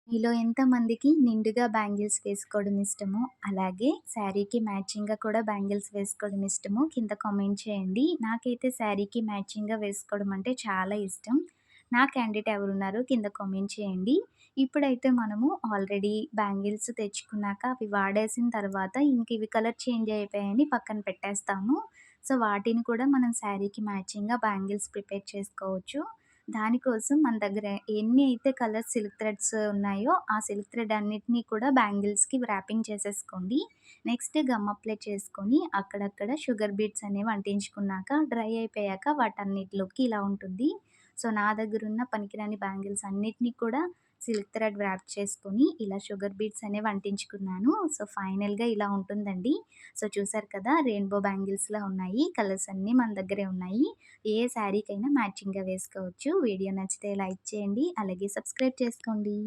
మీలో ఎంతమందికి నిండుగా బ్యాంగిల్స్ వేసుకోవడం ఇష్టమో, అలాగే శారీకి మ్యాచింగ్‌గా కూడా బ్యాంగిల్స్ వేసుకోవడం ఇష్టమో కింద కామెంట్ చేయండి. నాకైతే శారీకి మ్యాచింగ్‌గా వేసుకోవడం అంటే చాలా ఇష్టం. నా క్యాండిడేట్ ఎవరున్నారో కింద కామెంట్ చేయండి. ఇప్పుడైతే మనము ఆల్రెడీ బ్యాంగిల్స్ తెచ్చుకున్నాక అవి వాడేసిన తర్వాత ఇంక ఇవి కలర్ చేంజ్ అయిపోయాయని పక్కన పెట్టేస్తాము. సో, వాటిని కూడా మనం శారీకి మ్యాచింగ్‌గా బ్యాంగిల్స్ ప్రిపేర్ చేసుకోవచ్చు. దానికోసం మన దగ్గర ఎన్ని అయితే కలర్స్ సిల్క్ థ్రెడ్స్ ఉన్నాయో, ఆ సిల్క్ థ్రెడ్ అన్నిటిని కూడా బ్యాంగిల్స్‌కి వ్రాపింగ్ చేసేసుకోండి. నెక్స్ట్ గమ్ అప్లై చేసుకొని అక్కడక్కడ షుగర్ బీడ్స్ అనేవి అంటించుకున్నాక డ్రై అయిపోయాక వాటన్నిటిలోకి ఇలా ఉంటుంది. సో, నా దగ్గరున్న పనికిరాని బ్యాంగిల్స్ అన్నిటిని కూడా సిల్క్ థ్రెడ్ వ్రాప్ చేసుకొని ఇలా షుగర్ బీడ్స్ అనేవి అంటించుకున్నాను. సో, ఫైనల్‌గా ఇలా ఉంటుందండి. సో, చూసారు కదా! రెయిన్‌బో బ్యాంగిల్స్‌లా ఉన్నాయి. కలర్స్ అన్నీ మన దగ్గరే ఉన్నాయి. ఏ శారీకైనా మ్యాచింగ్‌గా వేసుకోవచ్చు. వీడియో నచ్చితే లైక్ చేయండి. అలాగే సబ్స్క్రైబ్ చేసుకోండి.